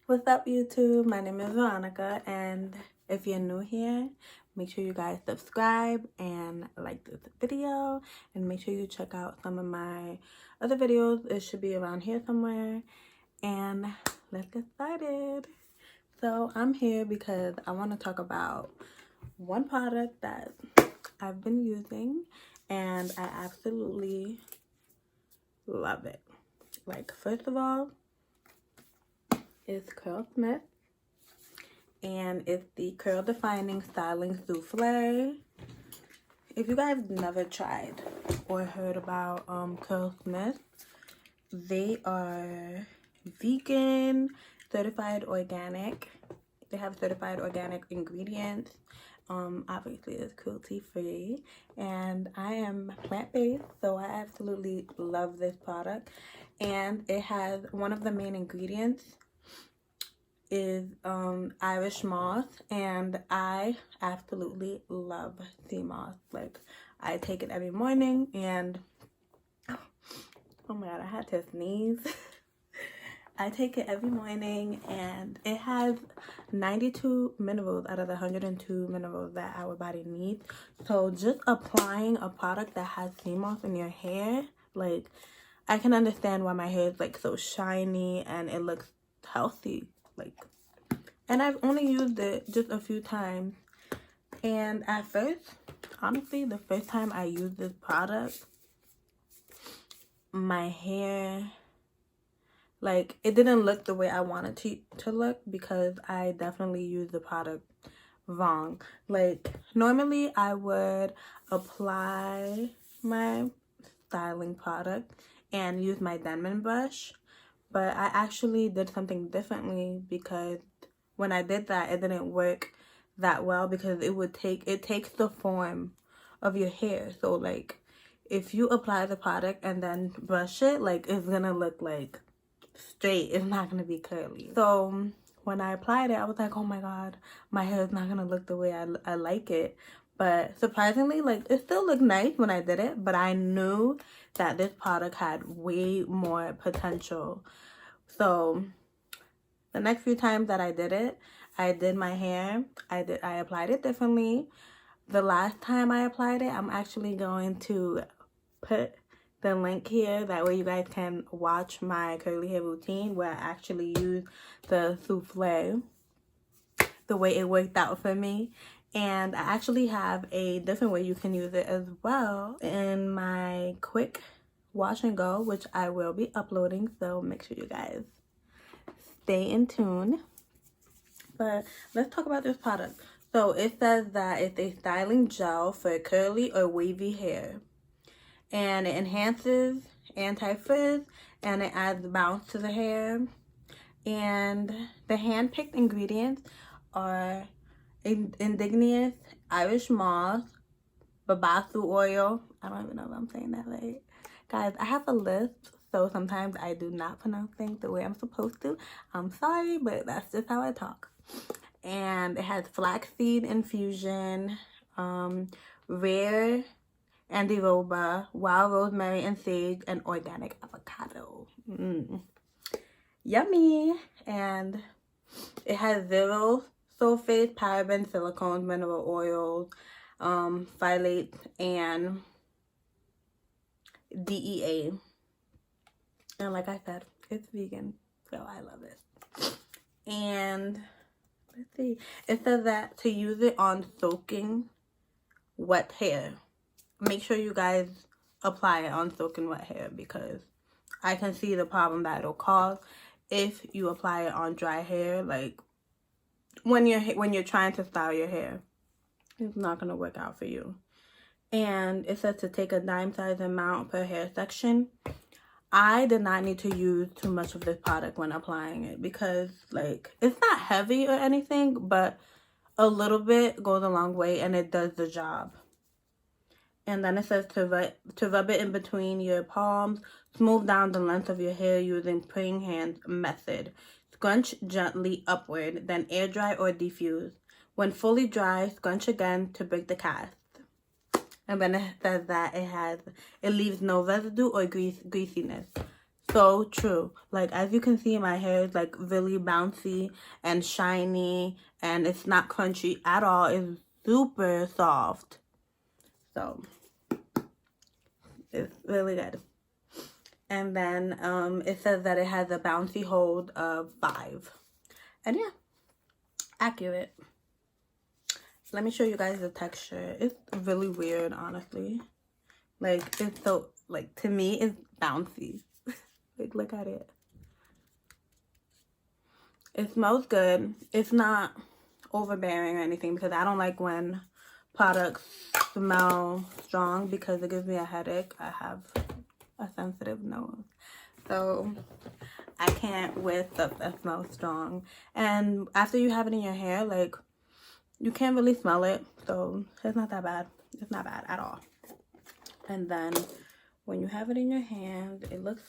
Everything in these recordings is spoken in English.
What's up, YouTube? My name is Veronica, and if you're new here, make sure you guys subscribe and like this video, and make sure you check out some of my other videos. It should be around here somewhere, and let's get started. So I'm here because I want to talk about one product that I've been using, and I absolutely love it. Like, first of all, it's Curl Smith, and it's the Curl Defining Styling Soufflé. If you guys never tried or heard about Curl Smith, they are vegan, certified organic. They have certified organic ingredients. Obviously it's cruelty free, and I am plant-based, so I absolutely love this product. And it has one of the main ingredients is Irish moss, and I absolutely love sea moss. Like, I take it every morning, and oh my god, I had to sneeze. I take it every morning, and it has 92 minerals out of the 102 minerals that our body needs. So just applying a product that has sea moss in your hair, like, I can understand why my hair is like so shiny and it looks healthy. Like, and I've only used it just a few times, and at first, honestly, the first time I used this product, my hair, like, it didn't look the way I wanted to look, because I definitely used the product wrong. Like, normally I would apply my styling product and use my Denman brush, but I actually did something differently, because when I did that, it didn't work that well, because it takes the form of your hair. So like, if you apply the product and then brush it, like, it's gonna look like straight. It's not gonna be curly. So when I applied it, I was like, oh my god, my hair is not gonna look the way I like it. But surprisingly, like, it still looked nice when I did it, but I knew that this product had way more potential. So the next few times that I did it, I did my hair, I applied it differently. The last time I applied it, I'm actually going to put the link here, that way you guys can watch my curly hair routine where I actually use the souffle, the way it worked out for me. And I actually have a different way you can use it as well in my quick wash and go, which I will be uploading, so make sure you guys stay in tune. But let's talk about this product. So it says that it's a styling gel for curly or wavy hair, and it enhances anti-frizz, and it adds bounce to the hair. And the hand-picked ingredients are indigenous Irish moss, babasu oil. I don't even know if I'm saying that right. Guys, I have a lisp, so sometimes I do not pronounce things the way I'm supposed to. I'm sorry, but that's just how I talk. And it has flaxseed infusion, rare andiroba, wild rosemary and sage, and organic avocado. Yummy. And it has 0 sulfates, parabens, silicones, mineral oils, phthalates, and DEA. And like I said, it's vegan, so I love it. And let's see, it says that to use it on soaking wet hair. Make sure you guys apply it on soaking wet hair, because I can see the problem that it'll cause if you apply it on dry hair. Like, when you're trying to style your hair, it's not gonna work out for you. And it says to take a dime-sized amount per hair section. I did not need to use too much of this product when applying it, because, like, it's not heavy or anything, but a little bit goes a long way, and it does the job. And then it says to rub it in between your palms, smooth down the length of your hair using praying hands method. Scrunch gently upward, then air dry or diffuse. When fully dry, scrunch again to break the cast. And then it says that it leaves no residue or greasiness. So true. Like, as you can see, my hair is like really bouncy and shiny, and it's not crunchy at all. It's super soft. So it's really good. And then it says that it has a bouncy hold of 5. And yeah, accurate. Let me show you guys the texture. It's really weird, honestly. Like, it's so, like, to me, it's bouncy. Like, look at it. It smells good. It's not overbearing or anything, because I don't like when products smell strong because it gives me a headache. I have a sensitive nose, so I can't wear stuff that smells strong. And after you have it in your hair, like, you can't really smell it, so it's not that bad. It's not bad at all. And then when you have it in your hand, it looks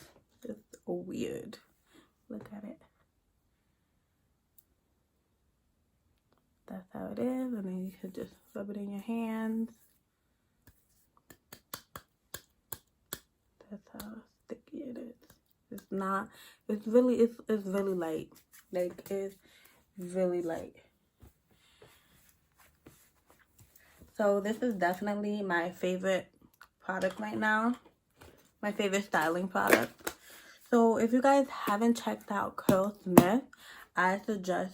just weird. Look at it. That's how it is. And then you could just rub it in your hands. That's how sticky it is. It's not, it's really light. Like, it's really light. So this is definitely my favorite product right now. My favorite styling product. So if you guys haven't checked out Curlsmith, I suggest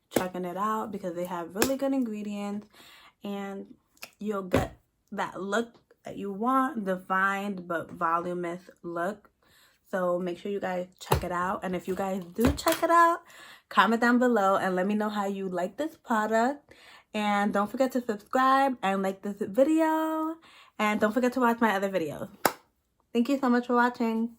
checking it out because they have really good ingredients and you'll get that look that you want, defined but voluminous look. So make sure you guys check it out. And if you guys do check it out, comment down below and let me know how you like this product. And don't forget to subscribe and like this video. And don't forget to watch my other videos. Thank you so much for watching.